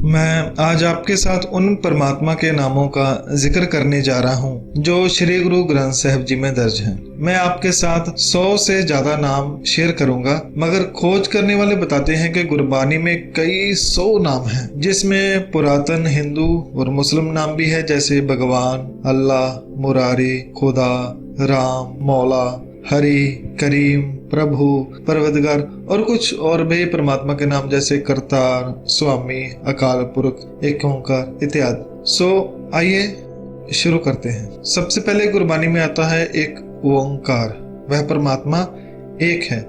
मैं आज आपके साथ उन परमात्मा के नामों का जिक्र करने जा रहा हूँ जो श्री गुरु ग्रंथ साहिब जी में दर्ज हैं। मैं आपके साथ 100 से ज्यादा नाम शेयर करूंगा, मगर खोज करने वाले बताते हैं कि गुरबानी में कई 100 नाम हैं, जिसमें पुरातन हिंदू और मुस्लिम नाम भी है, जैसे भगवान, अल्लाह, मुरारी, खुदा, राम, मौला, हरि, करीम, प्रभु, परवदगार और कुछ और भी परमात्मा के नाम जैसे करतार, स्वामी, अकाल पुरख, एक ओंकार इत्यादि। आइए शुरू करते हैं। सबसे पहले गुरबानी में आता है एक ओंकार, वह परमात्मा एक है।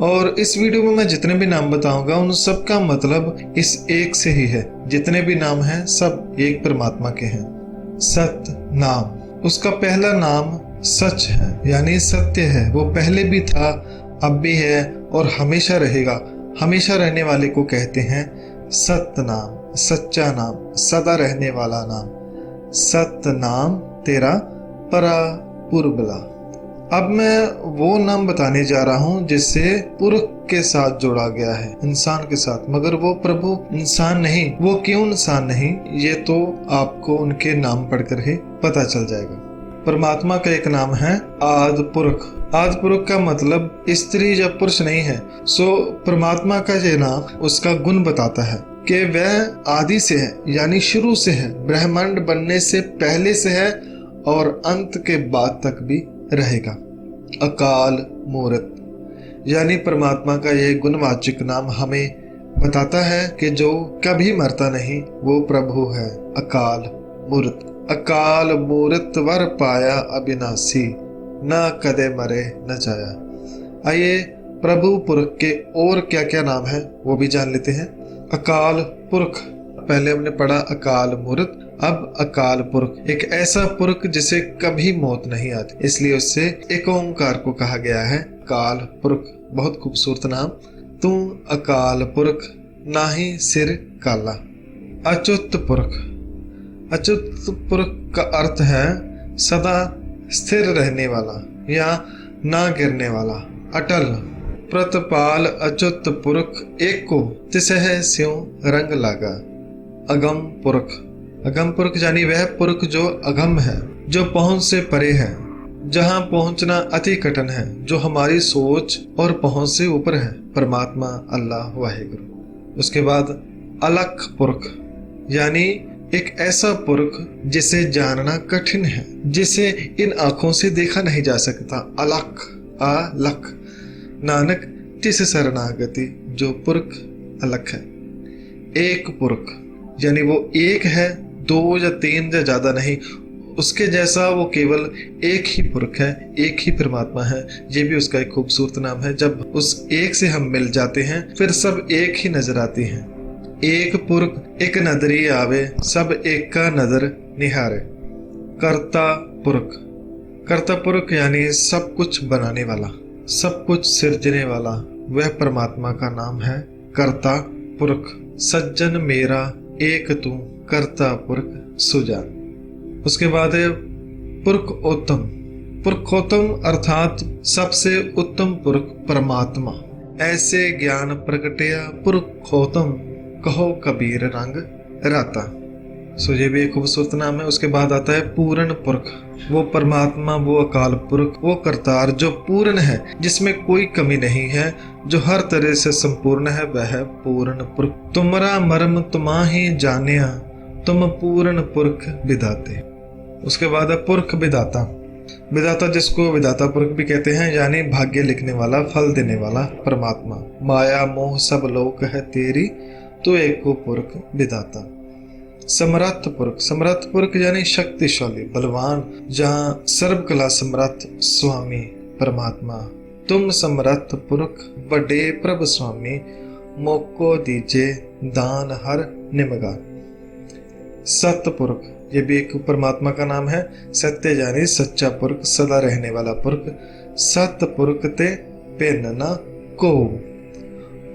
और इस वीडियो में मैं जितने भी नाम बताऊंगा उन सब का मतलब इस एक से ही है। जितने भी नाम हैं सब एक परमात्मा के हैं। सत नाम, उसका पहला नाम सच है, यानी सत्य है। वो पहले भी था, अब भी है और हमेशा रहेगा। हमेशा रहने वाले को कहते हैं सत नाम, सच्चा नाम, सदा रहने वाला नाम। सत नाम तेरा परा पुरबला। अब मैं वो नाम बताने जा रहा हूँ जिससे पुरख के साथ जोड़ा गया है, इंसान के साथ, मगर वो प्रभु इंसान नहीं। वो क्यों इंसान नहीं, ये तो आपको उनके नाम पढ़कर ही पता चल जाएगा। परमात्मा का एक नाम है आदि पुरख। आदि पुरख का मतलब स्त्री या पुरुष नहीं है। परमात्मा का ये नाम उसका गुण बताता है कि वह आदि से है, यानी शुरू से है, ब्रह्मांड बनने से पहले से है और अंत के बाद तक भी रहेगा। अकाल मूर्त, यानी परमात्मा का यह गुणवाचक नाम हमें बताता है कि जो कभी मरता नहीं वो प्रभु है। अकाल मूर्त। अकाल मूर्त वर पाया अविनाशी, न कदे मरे न जाया। आइए प्रभु पुरख के और क्या क्या नाम है वो भी जान लेते हैं। अकाल पुरख, पहले हमने पढ़ा अकाल मूर्त, अब अकाल पुरख। एक ऐसा पुरख जिसे कभी मौत नहीं आती, इसलिए उससे एक ओंकार को कहा गया है काल पुरख। बहुत खूबसूरत नाम। तू अकाल पुरख, नाही सिर काला। अच्युत पुरख। अच्युत पुरख का अर्थ है सदा स्थिर रहने वाला या ना गिरने वाला, अटल। प्रतपाल अच्युत पुरख एक को, तिसह स्यों रंग लागा। अगम पुरख। अगम पुरख यानी वह पुरख जो अगम है, जो पहुंच से परे है, जहां पहुंचना अति कठिन है, जो हमारी सोच और पहुंच से ऊपर है। परमात्मा अल्लाह वाहिगुरु। उसके बाद अलख पुरख, यानी एक ऐसा पुरख जिसे जानना कठिन है, जिसे इन आंखों से देखा नहीं जा सकता। अलख, अलख। नानक तिस शरणागति, जो पुरख अलख है। एक पुरख, यानी वो एक है, 2 या 3 या ज्यादा नहीं, उसके जैसा वो केवल एक ही पुरख है, एक ही परमात्मा है। ये भी उसका एक खूबसूरत नाम है। जब उस एक से हम मिल जाते हैं फिर सब एक ही नजर आती हैं। एक पुरख एक नदरी आवे, सब एक का नजर निहारे। कर्ता पुरख। कर्ता पुरख यानी सब कुछ बनाने वाला, सब कुछ सिरजने वाला, वह परमात्मा का नाम है कर्ता पुरख। सज्जन मेरा एक तू, कर्ता पुरख सुजा। उसके बाद है पुरखोत्तम। पुरखोत्तम अर्थात सबसे उत्तम पुरख परमात्मा। ऐसे ज्ञान प्रगटया पुरखोत्तम, कहो कबीर रंग राता। ये भी एक खूबसूरत नाम है। उसके बाद आता है पूर्ण पुरख। वो परमात्मा, वो अकाल पुरख, वो करतार जो पूर्ण है, जिसमें कोई कमी नहीं है, जो हर तरह से संपूर्ण है, वह है पूर्ण पुरख। तुमरा मर्म तुम्हाही जानिया, तुम पूर्ण पुरख विधाते। उसके बाद है पुरख विधाता। विधाता जिसको विधाता पुरख भी कहते हैं, यानी भाग्य लिखने वाला, फल देने वाला परमात्मा। माया मोह सब लोक है तेरी, तो एक को पुरख विधाता। समर्थ पुरख। समर्थ पुरख यानी शक्तिशाली, बलवान, जहां सर्वकला समर्थ स्वामी परमात्मा। तुम समर्थ पुरख बड़े प्रभु स्वामी, मोको दीजे दान हर निमगा। सत्य पुरख, ये भी एक परमात्मा का नाम है। सत्य यानी सच्चा पुरख, सदा रहने वाला पुरख। सत्य पुरख ते पेनना को।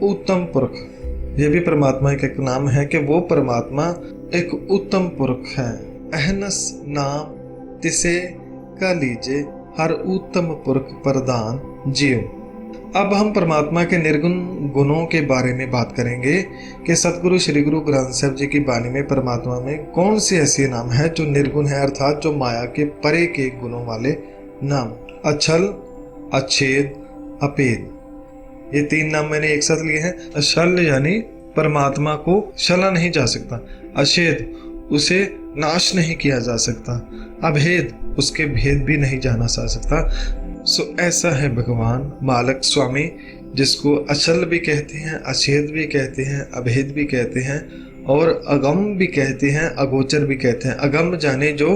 उत्तम पुरख, ये भी परमात्मा का एक नाम है कि वो परमात्मा एक उत्तम पुरख है। अहनस नाम तिसे का लीजे, हर उत्तम पुरख प्रदान जियो। अब हम परमात्मा के निर्गुण गुणों के बारे में बात करेंगे कि सतगुरु श्री गुरु ग्रंथ साहिब जी की वाणी में परमात्मा में कौन से ऐसे नाम है जो निर्गुण है, अर्थात जो माया के परे के गुणों वाले नाम। अछल, अच्छेद, अपेद, ये 3 नाम मैंने एक साथ लिए हैं। अछल यानी परमात्मा को छला नहीं जा सकता, अछेद उसे नाश नहीं किया जा सकता, अभेद उसके भेद भी नहीं जाना जा सकता। सो ऐसा है भगवान मालक स्वामी, जिसको अचल भी कहते हैं, अछेद भी कहते हैं, अभेद भी कहते हैं और अगम भी कहते हैं, अगोचर भी कहते हैं। अगम जाने जो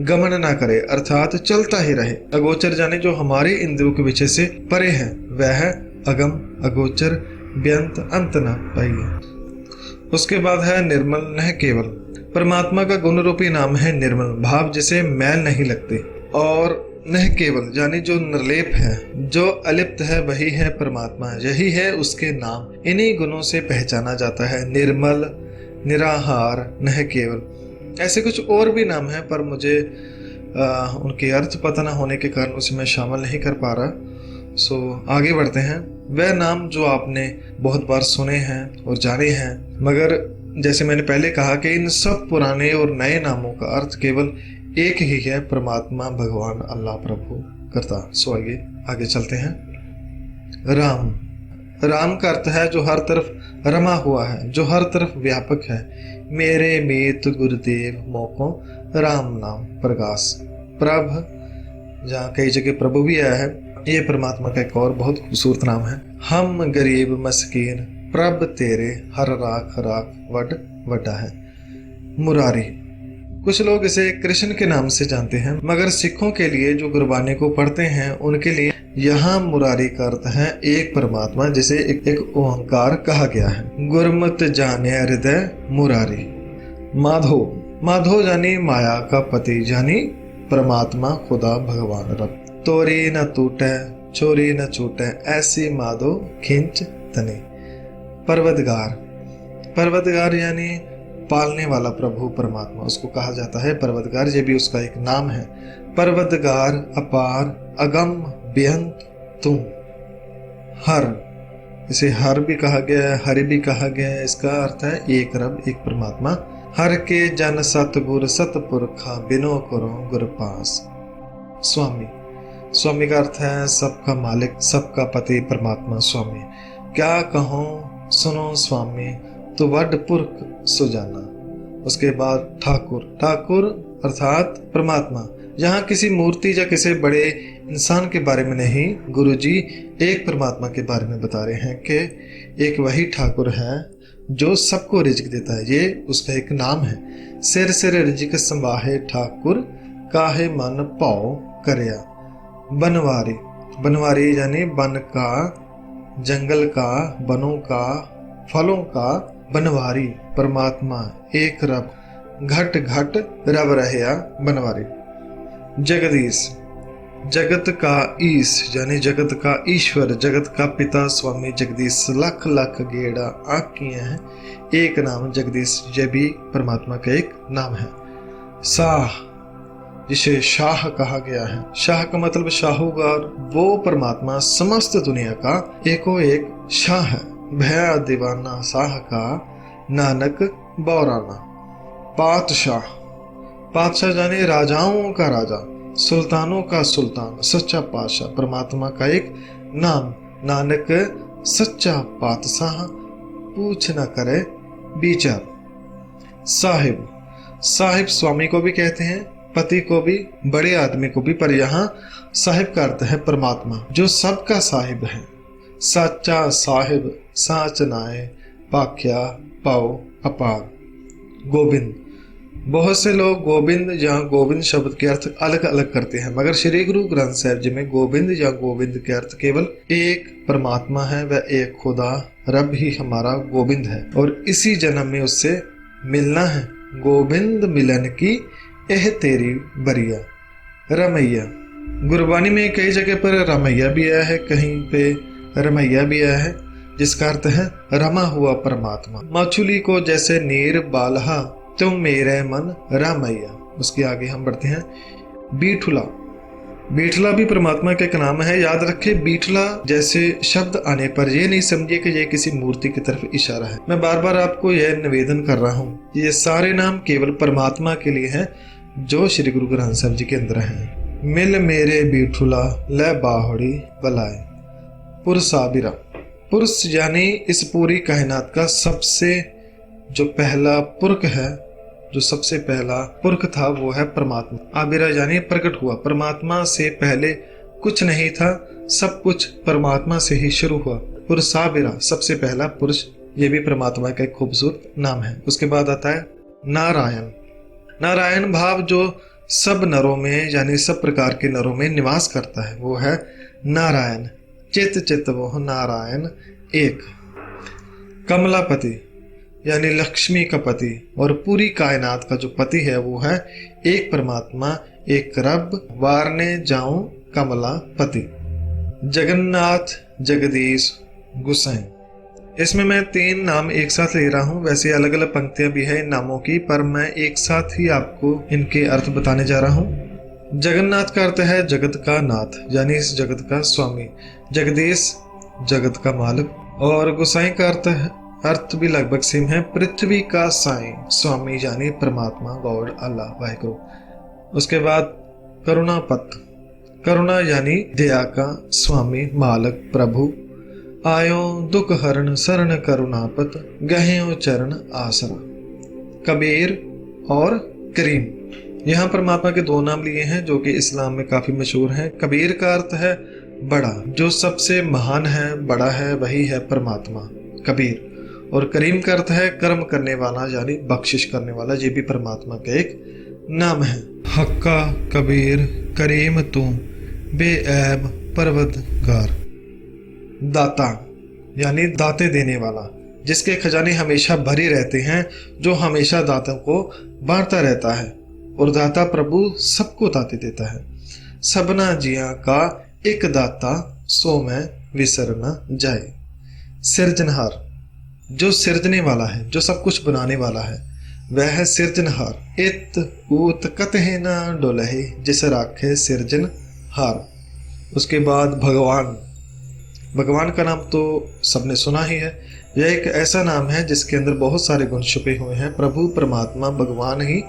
गमन ना करे, अर्थात चलता ही रहे। अगोचर जाने जो हमारे इंद्रियों के विषय से परे है, वह है अगम, अगोचर, व्यंत, अंत ना पाइए। उसके बाद है निर्मल न केवल। परमात्मा का गुण रूपी नाम है निर्मल, भाव जिसे मैल नहीं लगते, और न केवल यानी जो निर्लेप है, जो अलिप्त है, वही है परमात्मा, यही है उसके नाम। इन्हीं गुणों से पहचाना जाता है निर्मल, निराहार, न केवल। ऐसे कुछ और भी नाम हैं, पर मुझे उनके अर्थ पता न होने के कारण उसे मैं शामिल नहीं कर पा रहा। सो आगे बढ़ते हैं। वह नाम जो आपने बहुत बार सुने हैं और जाने हैं, मगर जैसे मैंने पहले कहा कि इन सब पुराने और नए नामों का अर्थ केवल एक ही है, परमात्मा भगवान अल्लाह प्रभु करता। सो आइए आगे चलते हैं। राम, राम का अर्थ है जो हर तरफ रमा हुआ है, जो हर तरफ व्यापक है। मेरे मीत गुरुदेव मोको राम नाम प्रकाश। प्रभ, जहाँ कई जगह प्रभु भी आया है, ये परमात्मा का एक और बहुत खूबसूरत नाम है। हम गरीब मस्कीन प्रभ तेरे हर राख राख वड वड्डा है। मुरारी, कुछ लोग इसे कृष्ण के नाम से जानते हैं, मगर सिखों के लिए जो गुरबानी को पढ़ते हैं उनके लिए यहाँ मुरारी का अर्थ है एक परमात्मा, जिसे एक ओंकार कहा गया है। गुरमत जाने हृदय मुरारी। माधो, माधो यानी माया का पति, यानी परमात्मा खुदा भगवान रब। तोरी न टूटे चोरी न छूटे, ऐसी माधो खिंच तनी। पर्वतगार, पर्वतगार यानी पालने वाला प्रभु परमात्मा, उसको कहा जाता है पर्वतगार, ये भी उसका एक नाम है। पर्वतगार, अपार, अगम, बेअंत, तुम। हर, इसे हर भी कहा गया है, हरि भी कहा गया है। इसका अर्थ है एक रब, एक परमात्मा। हर के जन सतगुर सतपुरखा, बिनो करो गुर पास। स्वामी, स्वामी का अर्थ है सबका मालिक, सबका पति परमात्मा स्वामी। क्या कहूँ सुनो स्वामी, तो वड पुरख सुजाना। उसके बाद ठाकुर, ठाकुर अर्थात परमात्मा। यहाँ किसी मूर्ति या किसी बड़े इंसान के बारे में नहीं, गुरुजी एक परमात्मा के बारे में बता रहे हैं कि एक वही ठाकुर है जो सबको रिज़्क देता है। ये उसका एक नाम है। सिर सिर रिज़्क संभाहे ठाकुर, काहे मन पाओ करया। बनवारी, बनवारी यानी वन का, जंगल का, वनों का, फलों का बनवारी परमात्मा एक रब, घट घट रब रहया बनवारी। जगदीश, जगत का ईश यानी जगत का ईश्वर, जगत का पिता स्वामी जगदीश। लख लख गेड़ा आँखियाँ हैं, एक नाम जगदीश, यह भी परमात्मा का एक नाम है। शाह, जिसे शाह कहा गया है, शाह का मतलब शाहूकार, वो परमात्मा समस्त दुनिया का एको एक शाह है। भया दीवाना शाह का, नानक बौराना। पातशाह, पातशाह जाने राजाओं का राजा, सुल्तानों का सुल्तान, सच्चा पातशाह परमात्मा का एक नाम। नानक सच्चा पातशाह, पूछ न करे विचार। साहिब, साहिब स्वामी को भी कहते हैं, पति को भी, बड़े आदमी को भी, पर यहाँ साहिब का अर्थ है परमात्मा जो सबका साहिब है। सच्चा साहिब साच नाए, पाख्या पाओ अपार। गोविंद, बहुत से लोग गोविंद या गोविंद शब्द के अर्थ अलग अलग करते हैं, मगर श्री गुरु ग्रंथ साहिब जी में गोविंद या गोविंद के अर्थ केवल एक परमात्मा है, वह एक खुदा रब ही हमारा गोविंद है और इसी जन्म में उससे मिलना है। गोविंद मिलन की एह तेरी बरिया। रमैया, गुरबानी में कई जगह पर रमैया भी आया है, कहीं पे रमैया भी आया है, जिसका अर्थ है रमा हुआ परमात्मा। मछली को जैसे नीर बालहा, तुम मेरे मन रामैया। उसके आगे हम बढ़ते हैं। बीठुला, बीठला भी परमात्मा का एक नाम है। याद रखें, बीठला जैसे शब्द आने पर यह नहीं समझिए कि यह किसी मूर्ति की तरफ इशारा है। मैं बार बार आपको यह निवेदन कर रहा हूँ, ये सारे नाम केवल परमात्मा के लिए हैं जो श्री गुरु ग्रंथ साहिब जी के अंदर हैं। मिल मेरे बीठुला ले बाहड़ी बलाए। पुरसाबिरा, पुरुष यानी इस पूरी कायनात का सबसे जो पहला पुरख है, जो सबसे पहला पुरख था वो है परमात्मा। आबिरा यानी प्रकट हुआ। परमात्मा से पहले कुछ नहीं था, सब कुछ परमात्मा से ही शुरू हुआ। पुरसाबिरा सबसे पहला पुरुष, ये भी परमात्मा का एक खूबसूरत नाम है। उसके बाद आता है नारायण। नारायण भाव जो सब नरों में यानी सब प्रकार के नरों में निवास करता है वो है नारायण। चित चित वो नारायण एक। कमलापति यानी लक्ष्मी का पति और पूरी कायनात का जो पति है वो है एक परमात्मा, एक रब। वारने जाऊं कमलापति। जगन्नाथ, जगदीश, गुसाई। इसमें मैं 3 नाम एक साथ ले रहा हूँ। वैसे अलग अलग पंक्तियां भी है इन नामों की, पर मैं एक साथ ही आपको इनके अर्थ बताने जा रहा हूँ। जगन्नाथ का अर्थ है जगत का नाथ यानी इस जगत का स्वामी। जगदीश जगत का मालिक। और गुसाई का अर्थ भी लगभग सेम है, पृथ्वी का साईं, स्वामी यानी परमात्मा, गॉड, अल्लाह, वाहिगुरु। उसके बाद करुणापत। करुणा यानी दया का स्वामी, मालक, प्रभु। आयो दुख हरण शरण करुणापत, गहेओ चरण आसरा। कबीर और करीम। यहाँ परमात्मा के 2 नाम लिए हैं जो कि इस्लाम में काफी मशहूर हैं। कबीर का अर्थ है बड़ा, जो सबसे महान है, बड़ा है, वही है परमात्मा कबीर। और करीम का अर्थ है कर्म करने वाला यानी बख्शिश करने वाला, ये भी परमात्मा का एक नाम है। हक्का कबीर करीम तू बेऐब परवदगार। दाता यानी दाते देने वाला, जिसके खजाने हमेशा भरे रहते हैं, जो हमेशा दातों को बांटता रहता है। और दाता प्रभु सबको दाते देता है। सबना जिया का एक दाता, सो में विसर न जाए। सिरजनहार, जो सिरजने वाला है, जो सब कुछ बनाने वाला है, वह है सिरजनहार। इत ऊत कतहे न डोलहे, जिस राखे सिरजनहार। उसके बाद भगवान। भगवान का नाम तो सबने सुना ही है। यह एक ऐसा नाम है जिसके अंदर बहुत सारे गुण छुपे हुए हैं। प्रभु परमात्मा भगवान ही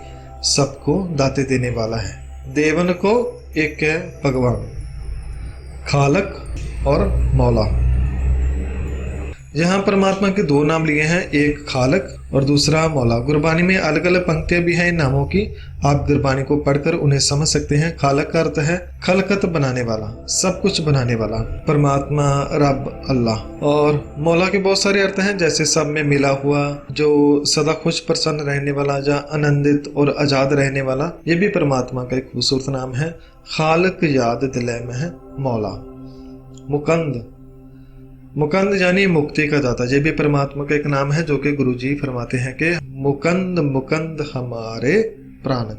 सबको दाते देने वाला है। देवन को एक है भगवान। खालक और मौला। यहाँ परमात्मा के 2 नाम लिए हैं, एक खालक और दूसरा मौला। गुरबानी में अलग अलग पंक्तियां भी हैं इन नामों की, आप गुरबानी को पढ़कर उन्हें समझ सकते हैं। खालक का अर्थ है खलकत बनाने वाला, सब कुछ बनाने वाला, परमात्मा, रब, अल्लाह। और मौला के बहुत सारे अर्थ हैं, जैसे सब में मिला हुआ, जो सदा खुश प्रसन्न रहने वाला, या आनंदित और आजाद रहने वाला। ये भी परमात्मा का एक खूबसूरत नाम है। खालक याद दिले में है मौला। मुकंद। मुकंद यानी मुक्ति का दाता, ये भी परमात्मा का एक नाम है, जो कि गुरुजी फरमाते हैं कि मुकंद मुकंद हमारे प्राण।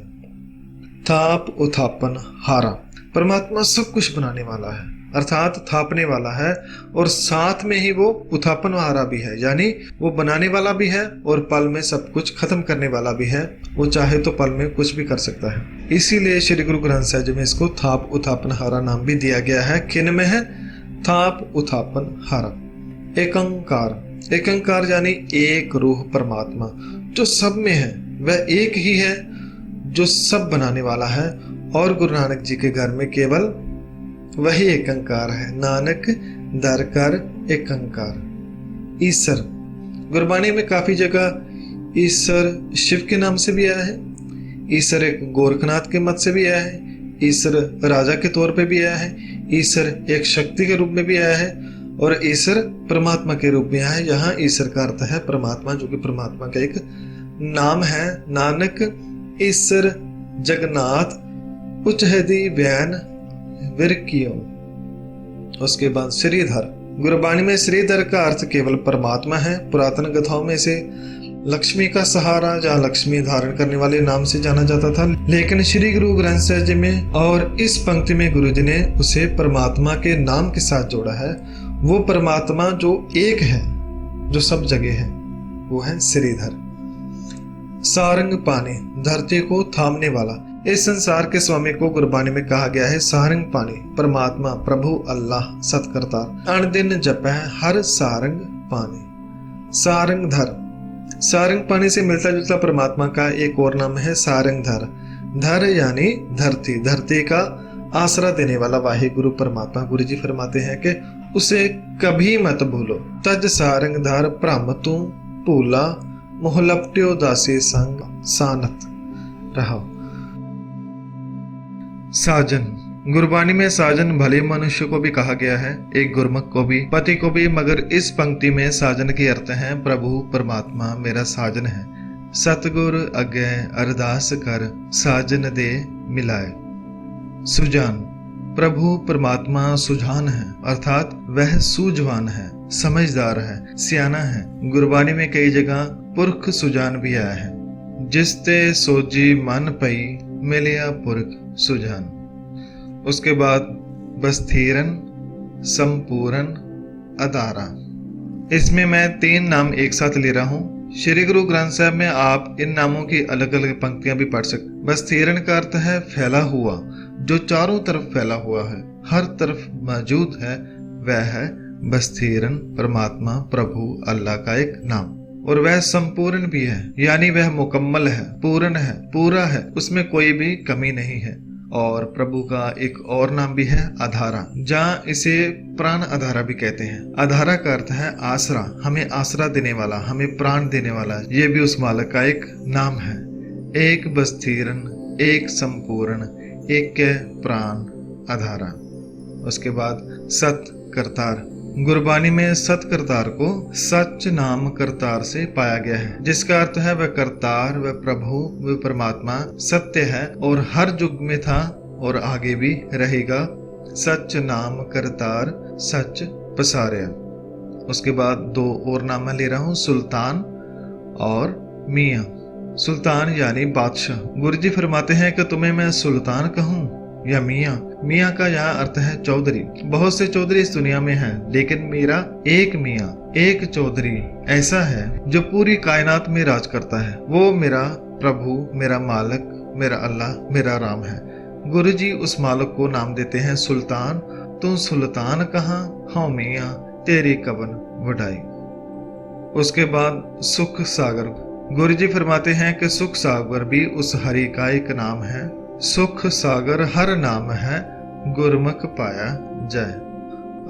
थाप उथापन हारा। परमात्मा सब कुछ बनाने वाला है, अर्थात थापने वाला है, और साथ में ही वो उथापन हारा भी है, यानी वो बनाने वाला भी है और पल में सब कुछ खत्म करने वाला भी है। वो चाहे तो पल में कुछ भी कर सकता है। इसीलिए श्री गुरु ग्रंथ साहिब जी में इसको थाप उथापन हारा नाम भी दिया गया है। किन में है? थाप उथापन हारा। एकंकार। एकंकार यानी एक रूह परमात्मा, जो सब में है, वह एक ही है जो सब बनाने वाला है। और गुरु नानक जी के घर में केवल वही एकंकार है। नानक दर कर एकंकार। ईश्वर। गुरबाणी में काफी जगह ईश्वर शिव के नाम से भी आया है, ईश्वर एक गोरखनाथ के मत से भी आया है, ईश्वर राजा के तौर पे भी आया है, ईश्वर एक शक्ति के रूप में भी आया है, और ईश्वर परमात्मा के रूप में आया है। यहाँ ईश्वर का अर्थ है परमात्मा, जो कि परमात्मा का एक नाम है। नानक ईश्वर जगन्नाथ उच्चहदी बयान विरकियो। उसके बाद श्रीधर। गुरबाणी में श्रीधर का अर्थ केवल परमात्मा है। पुरातन कथाओं में से लक्ष्मी का सहारा, जहाँ लक्ष्मी धारण करने वाले नाम से जाना जाता था, लेकिन श्री गुरु ग्रंथ साहिब जी में और इस पंक्ति में गुरु जी ने उसे परमात्मा के नाम के साथ जोड़ा है। वो परमात्मा जो एक है, जो सब जगह है, वो है श्रीधर। सारंग पानी, धरती को थामने वाला। इस संसार के स्वामी को गुरबानी में कहा गया है सारंग पाणी, परमात्मा प्रभु अल्लाह सतकर्ता अन दिन जपै हर सारंग पाणी। सारंग धर, सारंग पाणी से मिलता जुलता परमात्मा का एक और नाम है सारंग धर। धर यानी धरती, धरती का आसरा देने वाला वाहे गुरु परमात्मा। गुरु जी फरमाते हैं कि उसे कभी मत भूलो। तज सारंग धर भ्रम तू भूला, मोह लपट्यो दासी संग सानत रहो। साजन, गुरबानी में साजन भले मनुष्य को भी कहा गया है, एक गुरमुख को भी, पति को भी, मगर इस पंक्ति में साजन के अर्थ है प्रभु परमात्मा मेरा साजन है। सतगुर अगे अरदास कर साजन दे मिलाए। सुजान, प्रभु परमात्मा सुजान है, अर्थात वह सूझवान है, समझदार है, सियाना है। गुरबानी में कई जगह पुरख सुजान भी आया है। जिसते सोजी मन पई मिलिया पुरख सुजान। उसके बाद बस्तीरन, संपूर्ण, अदारा। इसमें मैं 3 नाम एक साथ ले रहा हूँ। श्री गुरु ग्रंथ साहब में आप इन नामों की अलग अलग पंक्तियां भी पढ़ सकते। बस्तीरन का अर्थ है फैला हुआ, जो चारों तरफ फैला हुआ है, हर तरफ मौजूद है, वह है बस्तीरन परमात्मा प्रभु अल्लाह का एक नाम। और वह संपूर्ण भी है, यानी वह मुकम्मल है, पूर्ण है, पूरा है, उसमें कोई भी कमी नहीं है। और प्रभु का एक और नाम भी है आधारा, जहाँ इसे प्राण आधारा भी कहते हैं। आधारा का अर्थ है आसरा, हमें आसरा देने वाला, हमें प्राण देने वाला। ये भी उस मालिक का एक नाम है। एक बस्तीरन, एक संपूर्ण, एक के प्राण आधारा। उसके बाद सत करतार। गुरबानी में सत करतार को सच नाम करतार से पाया गया है, जिसका अर्थ है वह करतार, वह प्रभु, वह परमात्मा सत्य है और हर युग में था और आगे भी रहेगा। सच नाम करतार सच पसारिया। उसके बाद 2 और नाम ले रहा हूँ, सुल्तान और मियाँ। सुल्तान यानी बादशाह। गुरु जी फरमाते हैं कि तुम्हें मैं सुल्तान कहूँ या मियाँ। मियाँ का यहाँ अर्थ है चौधरी। बहुत से चौधरी इस दुनिया में हैं, लेकिन मेरा एक मियाँ, एक चौधरी ऐसा है जो पूरी कायनात में राज करता है। वो मेरा प्रभु, मेरा मालिक, मेरा अल्लाह, मेरा राम है। गुरु जी उस मालिक को नाम देते हैं सुल्तान। तू सुल्तान कहाँ, हाँ मियाँ तेरी कवन वडाई। उसके बाद सुख सागर। गुरु जी फरमाते हैं कि सुख सागर भी उस हरि का एक नाम है। सुख सागर हर नाम है, गुरमुख पाया जाए।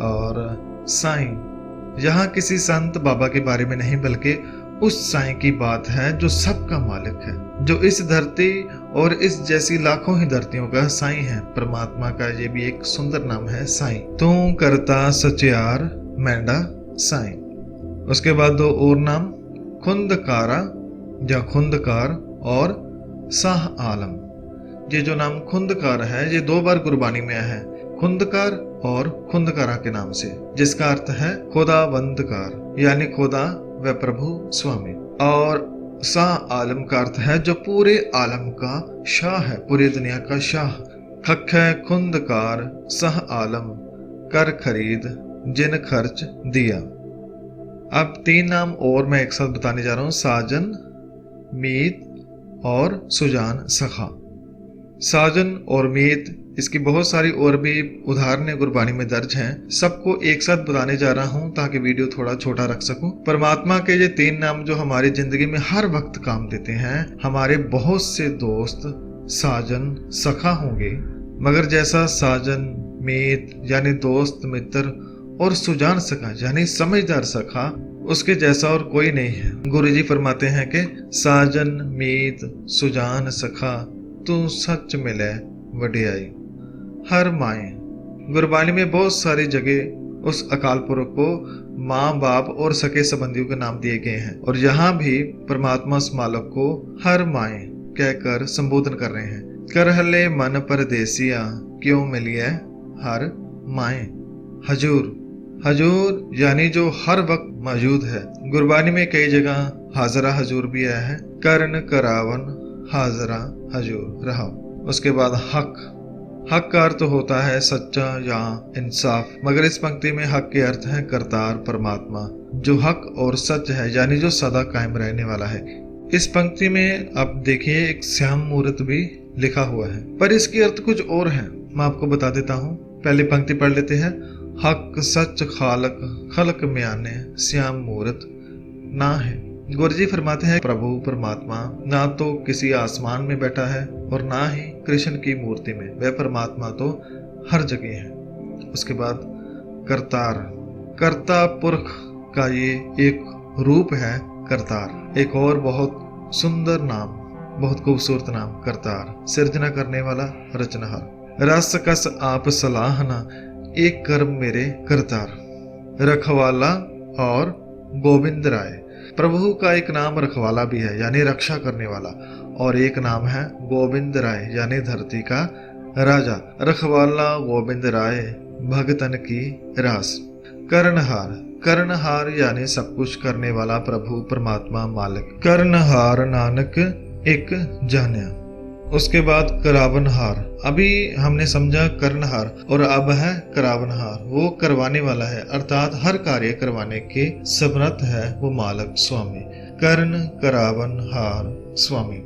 और साईं, यहाँ किसी संत बाबा के बारे में नहीं, बल्कि उस साईं की बात है जो सबका मालिक है, जो इस धरती और इस जैसी लाखों ही धरतियों का साईं है। परमात्मा का ये भी एक सुंदर नाम है साईं। तू करता सचियार मैंडा साईं। उसके बाद 2 और नाम, खुंदकारा या खुंदकार और शाह आलम। ये जो नाम खुंदकार है ये 2 बार गुरबानी में आया है, खुंदकार और खुंदकारा के नाम से, जिसका अर्थ है खुदावंदकार, यानी खुदा व प्रभु स्वामी। और शाह आलम का अर्थ है जो पूरे आलम का शाह है, पूरी दुनिया का शाह। खख है खुंदकार शाह आलम, कर खरीद जिन खर्च दिया। अब 3 नाम और मैं एक साथ बताने जा रहा हूँ, साजन, मीत और सुजान सखा। साजन और मीत, इसकी बहुत सारी और भी उदाहरणें गुरबानी में दर्ज हैं। सबको एक साथ बताने जा रहा हूं ताकि वीडियो थोड़ा छोटा रख सकूं। परमात्मा के ये 3 नाम जो हमारी जिंदगी में हर वक्त काम देते हैं। हमारे बहुत से दोस्त साजन सखा होंगे, मगर जैसा साजन, मीत यानी दोस्त मित्र और सुजान सखा यानी समझदार सखा, उसके जैसा और कोई नहीं है। गुरु जी फरमाते हैं कि साजन, मीत, सुजान सखा तू सच मिले वडियाई। हर माए। गुरबानी में बहुत सारी जगह उस अकाल पुरख को माँ बाप और सके संबंधियों के नाम दिए गए हैं, और यहाँ भी परमात्मा उस मालिक को हर माए कहकर संबोधन कर रहे हैं। कर हले मन परदेसिया क्यों मिलिए हर माए। हजूर, हजूर यानी जो हर वक्त मौजूद है। गुरबानी में कई जगह हाजरा हजूर भी आया है। कर्ण करावन हाजरा हजूर रहा। उसके बाद हक। हक का अर्थ होता है सच्चा या इंसाफ, मगर इस पंक्ति में हक के अर्थ है करतार परमात्मा, जो हक और सच है, यानी जो सदा कायम रहने वाला है। इस पंक्ति में आप देखिए एक श्याम मूर्त भी लिखा हुआ है, पर इसकी अर्थ कुछ और है। मैं आपको बता देता हूँ। पहली पंक्ति पढ़ लेते हैं। हक सच खालक खलक में आने श्याम मूर्त ना है। गुरुजी फरमाते हैं प्रभु परमात्मा ना तो किसी आसमान में बैठा है और ना ही कृष्ण की मूर्ति में, वह परमात्मा तो हर जगह है। उसके बाद करतार, कर्ता पुरख का ये एक रूप है करतार। एक और बहुत सुंदर नाम, बहुत खूबसूरत नाम करतार, सिर्जना करने वाला, रचनहार। रस कस आप सलाहना एक कर्म मेरे करतार, रखवाला और गोविंद राय। प्रभु का एक नाम रखवाला भी है यानी रक्षा करने वाला, और एक नाम है गोविंद राय यानी धरती का राजा। रखवाला गोविंद राय भगतन की रास। कर्णहार, कर्णहार यानी सब कुछ करने वाला प्रभु परमात्मा मालिक। कर्णहार नानक एक जान्या। उसके बाद करावनहार। अभी हमने समझा कर्णहार और अब है करावनहार। वो करवाने वाला है अर्थात हर कार्य करवाने के समर्थ है वो मालिक स्वामी। कर्ण करावनहार स्वामी।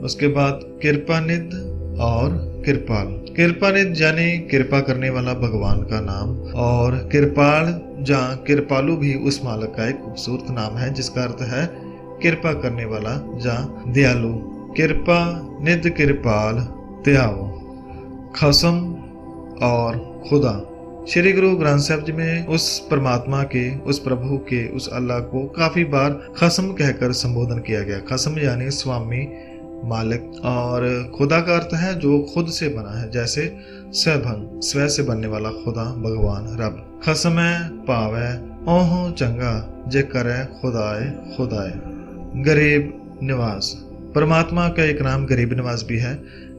उसके बाद कृपानिध और कृपाल। कृपानिध यानी कृपा करने वाला भगवान का नाम, और कृपाल जहाँ कृपालु भी उस मालिक का एक खूबसूरत नाम है जिसका अर्थ है कृपा करने वाला जहाँ दयालु। कृपा निध कृपाल त्याओ। खसम और खुदा। श्री गुरु ग्रंथ साहिब जी में उस परमात्मा के, उस प्रभु के, उस अल्लाह को काफी बार खसम कहकर संबोधन किया गया। खसम यानी स्वामी मालिक, और खुदा का अर्थ है जो खुद से बना है, जैसे स्वभंग स्व से बनने वाला खुदा भगवान रब। खसमै पावै ओहो चंगा जे करे खुदाए खुदाए। गरीब निवास। परमात्मा का एक नाम गरीब निवास भी है,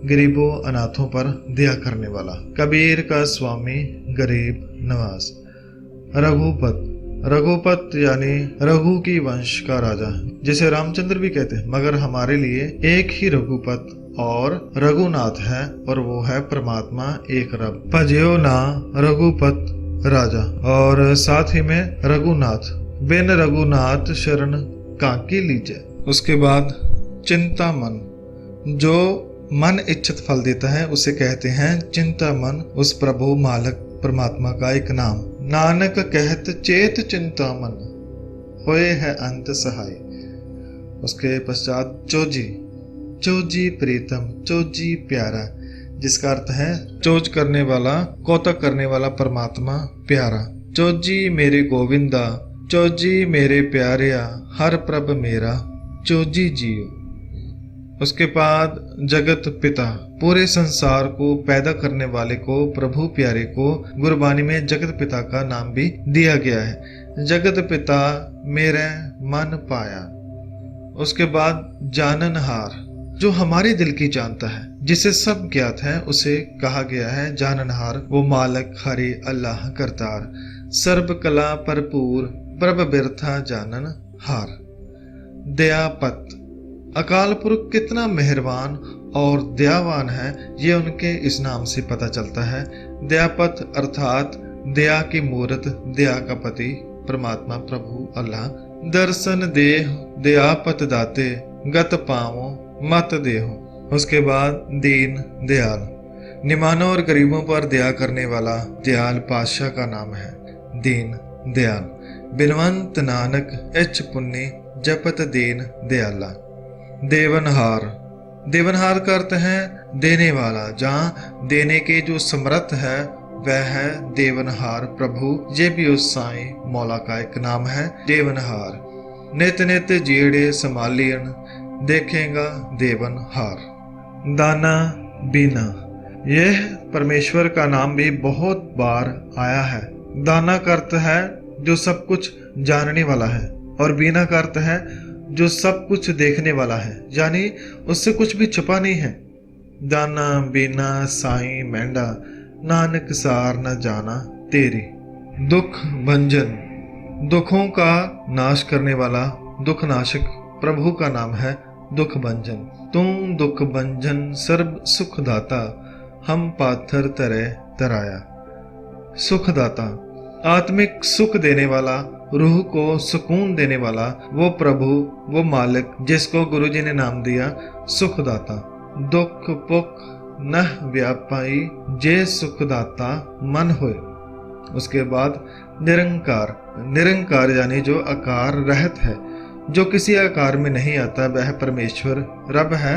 गरीबों अनाथों पर दया करने वाला। कबीर का स्वामी गरीब निवास। रघुपत, रघुपत यानी रघु की वंश का राजा, जिसे रामचंद्र भी कहते हैं, मगर हमारे लिए एक ही रघुपत और रघुनाथ है, और वो है परमात्मा एक रब। भजयो ना रघुपत राजा, और साथ ही में रघुनाथ। बिन रघुनाथ शरण काकी लीजे। उसके बाद चिंतामन, जो मन इच्छित फल देता है उसे कहते हैं चिंतामन। उस प्रभु मालिक परमात्मा का एक नाम। नानक कहत चेत चिंतामन होए है अंत सहाय। उसके पश्चात चोजी, चोजी प्रीतम, चोजी प्यारा, जिसका अर्थ है चोज करने वाला, कौतक करने वाला परमात्मा प्यारा। चोजी मेरे गोविंदा, चोजी मेरे प्यारिया, हर प्रभ मेरा चोजी जियो। उसके बाद जगत पिता, पूरे संसार को पैदा करने वाले को, प्रभु प्यारे को गुरबानी में जगत पिता का नाम भी दिया गया है। जगत पिता मेरे मन पाया। उसके बाद जाननहार, जो हमारे दिल की जानता है, जिसे सब ज्ञात है, उसे कहा गया है जाननहार। वो मालिक हरि अल्लाह करतार, सर्व कला भरपूर प्रभ बिरथा जानन हार। दयापत, अकाल पुरख कितना मेहरबान और दयावान है, ये उनके इस नाम से पता चलता है। दयापत अर्थात दया की मूर्त, दया का पति परमात्मा प्रभु अल्लाह। दर्शन देह दयापत दाते, गत पावो मत देहो। उसके बाद दीन दयाल, निमानों और गरीबों पर दया करने वाला दयाल पातशाह का नाम है दीन दयाल। बिनवंत नानक एच पुन्नी जपत दीन दयाला। देवनहार, देवनहार का अर्थ है देने वाला, जहाँ देने के जो समर्थ है वह है देवनहार प्रभु। ये भी उस साईं मौला का एक नाम है देवनहार। नित नित जीड़े संभालियन देखेगा देवनहार। दाना बीना, यह परमेश्वर का नाम भी बहुत बार आया है। दाना का अर्थ है जो सब कुछ जानने वाला है, और बीना का अर्थ है जो सब कुछ देखने वाला है, यानी उससे कुछ भी छुपा नहीं है। दाना बीना साईं मेंढा, नानक सार न जाना तेरी। दुख भंजन, दुखों का नाश करने वाला दुख नाशक प्रभु का नाम है दुख भंजन। तुम दुख भंजन सर्व सुख दाता, हम पाथर तरह तराया। सुखदाता, आत्मिक सुख देने वाला, रूह को सुकून देने वाला वो प्रभु, वो मालिक जिसको गुरुजी ने नाम दिया सुखदाता। दुख पुख नह व्यापाई जे सुखदाता मन होए। उसके बाद निरंकार, निरंकार यानी जो आकार रहित है, जो किसी आकार में नहीं आता, वह परमेश्वर रब है।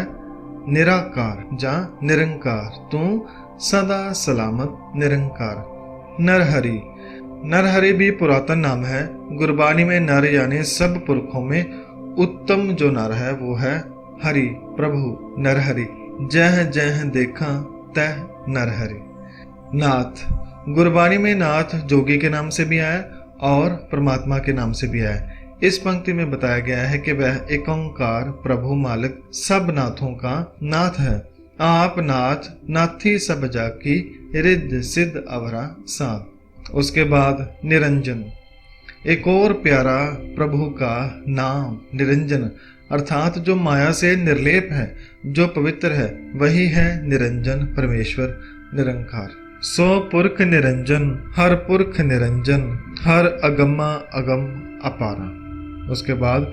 निराकार जा निरंकार, तू सदा सलामत निरंकार। नरहरि, नरहरि भी पुरातन नाम है। गुरबानी में नर यानी सब पुरखों में उत्तम जो नर है वो है हरि, प्रभु नरहरि। जह जह देखा तह नरहरि। नाथ, गुरबानी में नाथ जोगी के नाम से भी आया और परमात्मा के नाम से भी आया। इस पंक्ति में बताया गया है कि वह एक ओंकार प्रभु मालिक सब नाथों का नाथ है। आप नाथ नाथी सब जाकी रिद्ध सिद्ध अवरा साथ। उसके बाद निरंजन, एक और प्यारा प्रभु का नाम निरंजन, अर्थात जो माया से निर्लेप है, जो पवित्र है, वही है निरंजन परमेश्वर निरंकार। सो पुरख निरंजन, हर पुरख निरंजन, हर अगम्मा अगम अपारा। उसके बाद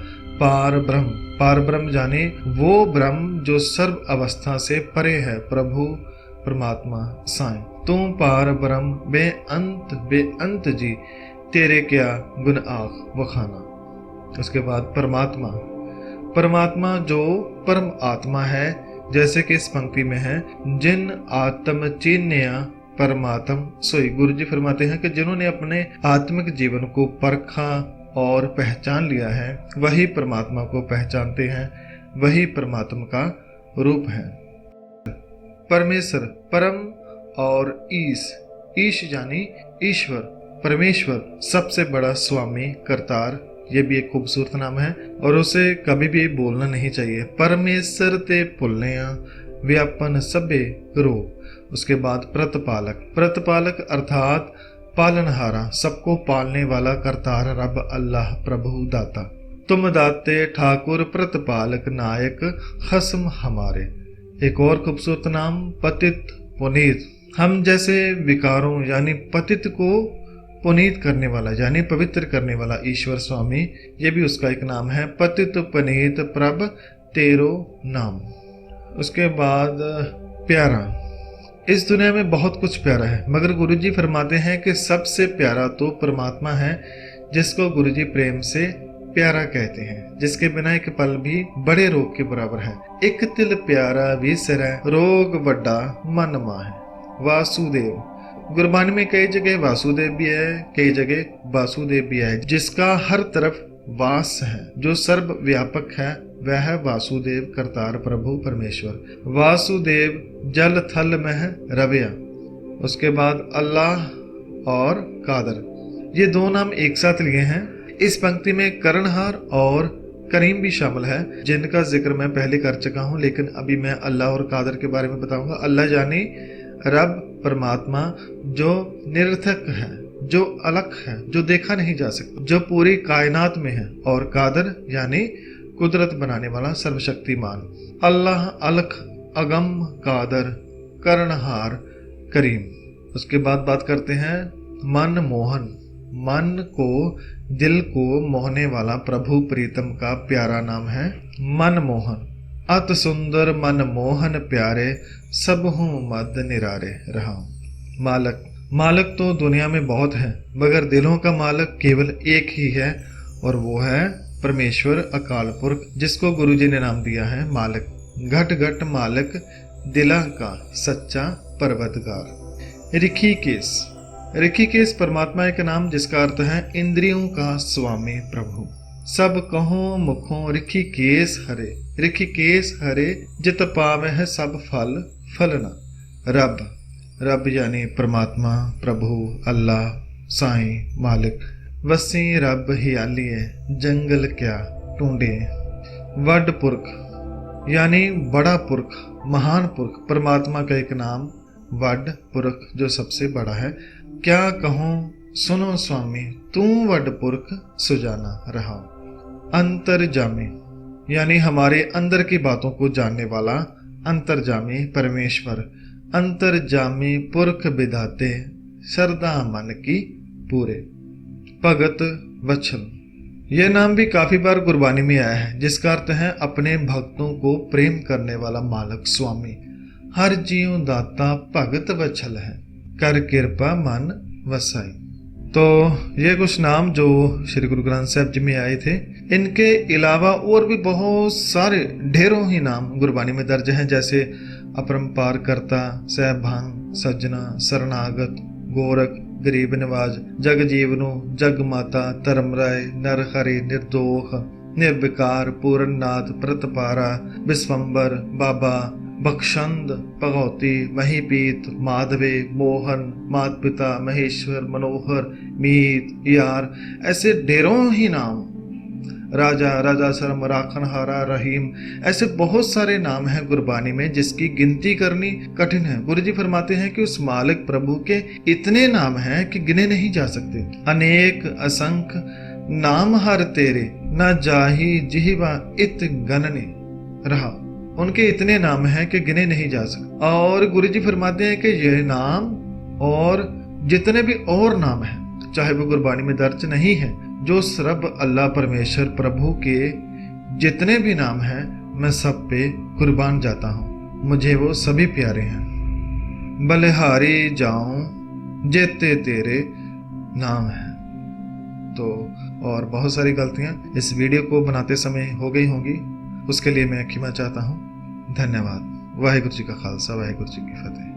पार ब्रह्म, पार ब्रह्म जाने वो ब्रह्म जो सर्व अवस्था से परे है, प्रभु परमात्मा साईं। तू पार ब्रह्म बेअंत जी, तेरे क्या गुण आख वखाना। उसके बाद परमात्मा, परमात्मा जो परम आत्मा है, जैसे कि इस पंक्ति में है, जिन आत्म चिन्हया परमात्म सोई। गुरु जी फरमाते हैं कि जिन्होंने अपने आत्मिक जीवन को परखा और पहचान लिया है, वही परमात्मा को पहचानते हैं, वही परमात्मा का रूप है। परमेश्वर, परम और ईश यानी ईश्वर, परमेश्वर सबसे बड़ा स्वामी करतार, ये भी एक खूबसूरत नाम है और उसे कभी भी बोलना नहीं चाहिए। परमेश्वर ते पुलया व्यापन सबे रो। उसके बाद प्रतिपालक, प्रतिपालक अर्थात पालनहारा, सबको पालने वाला करतार रब अल्लाह प्रभु दाता। तुम दाते ठाकुर प्रतिपालक नायक खसम हमारे। एक और खूबसूरत नाम पतित पुनीत, हम जैसे विकारों यानी पतित को पुनीत करने वाला यानी पवित्र करने वाला ईश्वर स्वामी, ये भी उसका एक नाम है। पतित पुनीत प्रभ तेरो नाम। उसके बाद प्यारा, इस दुनिया में बहुत कुछ प्यारा है, मगर गुरुजी फरमाते हैं कि सबसे प्यारा तो परमात्मा है, जिसको गुरुजी प्रेम से प्यारा कहते हैं, जिसके बिना एक पल भी बड़े रोग के बराबर है। एक तिल प्यारा विसरै रोग बड़ा मन माहे। वासुदेव, गुरबानी में कई जगह वासुदेव भी है, कई जगह वासुदेव भी है। जिसका हर तरफ वास है, जो सर्व व्यापक है, वह है वासुदेव करतार प्रभु परमेश्वर। वासुदेव जल थल में रवैया। उसके बाद अल्लाह और कादर, ये दो नाम एक साथ लिए हैं। इस पंक्ति में करणहार और करीम भी शामिल है, जिनका जिक्र मैं पहले कर चुका हूँ, लेकिन अभी मैं अल्लाह और कादर के बारे में बताऊंगा। अल्लाह यानी रब परमात्मा जो निरर्थक है, जो अलग है, जो देखा नहीं जा सकता, जो पूरी कायनात में है। और कादर यानी कुदरत बनाने वाला सर्वशक्तिमान। अल्लाह अलख अगम कादर करणहार करीम। उसके बाद बात करते हैं मन मोहन, मन को दिल को मोहने वाला प्रभु प्रीतम का प्यारा नाम है मन मोहन। अत सुंदर मन मोहन प्यारे सब हूँ मद निरारे रहा। मालक, मालक तो दुनिया में बहुत है, मगर दिलों का मालक केवल एक ही है और वो है परमेश्वर अकाल पुरख, जिसको गुरुजी ने नाम दिया है मालक। घट घट मालक दिला का सच्चा पर्वतगार। ऋषिकेश, ऋषिकेश परमात्मा का नाम, जिसका अर्थ है इंद्रियों का स्वामी प्रभु। सब कहो मुखों ऋषिकेश हरे, ऋषिकेश हरे जित पावे है सब फल फलना। रब, रब यानी परमात्मा प्रभु अल्लाह साईं मालिक। वसी रब हियालिए जंगल क्या टूंडे। वड पुरख यानी बड़ा पुरख, महान पुरख, परमात्मा का एक नाम वड पुरख जो सबसे बड़ा है। क्या कहूँ सुनो स्वामी तू वड पुरख सुजाना रहा। अंतर्जामी यानी हमारे अंदर की बातों को जानने वाला अंतर्जामी परमेश्वर। अंतर्जामी पुरख विधाते श्रद्धा मन की पूरे। भगत वत्सल यह नाम भी काफी बार गुरबानी में आया है, जिसका अर्थ है अपने भक्तों को प्रेम करने वाला मालक स्वामी। हर जीव दाता भगत वत्सल है, कर कृपा मन वसाई। तो ये कुछ नाम जो श्री गुरु ग्रंथ साहिब जी में आए थे। इनके अलावा और भी बहुत सारे ढेरों ही नाम गुरबानी में दर्ज हैं, जैसे अपरंपार करता, सहभांग, सज्जना, शरणागत, गोरख, गरीब नवाज, जग जीवनु, जग माता, धर्मराय, नरहरि, निर्दोष, निर्विकार, पूर्णनाथ, प्रतपारा, विश्वंबर, बाबा, बख्शंद, भगवती, महीपीत, माधवे, मोहन, मात पिता, महेश्वर, मनोहर, मीत, यार, ऐसे ढेरों ही नाम, राजा, राजा शर्म, राखनहारा, रहीम, ऐसे बहुत सारे नाम हैं गुरबानी में जिसकी गिनती करनी कठिन है। गुरु जी फरमाते हैं कि उस मालिक प्रभु के इतने नाम हैं कि गिने नहीं जा सकते। अनेक असंख्य नाम हर तेरे, न जाही जिह्वा इत गणने रहा। उनके इतने नाम हैं कि गिने नहीं जा सकते। और गुरु जी फरमाते हैं कि यह नाम और जितने भी और नाम हैं, चाहे वो गुरबानी में दर्ज नहीं है, जो सर्व अल्लाह परमेश्वर प्रभु के जितने भी नाम हैं, मैं सब पे कुर्बान जाता हूँ। मुझे वो सभी प्यारे हैं। बलिहारी जाऊं जेते तेरे नाम है। तो और बहुत सारी गलतियां इस वीडियो को बनाते समय हो गई होंगी, उसके लिए मैं क्षमा चाहता हूँ। धन्यवाद। वाहिगुरु जी का खालसा, वाहिगुरु जी की फतेह।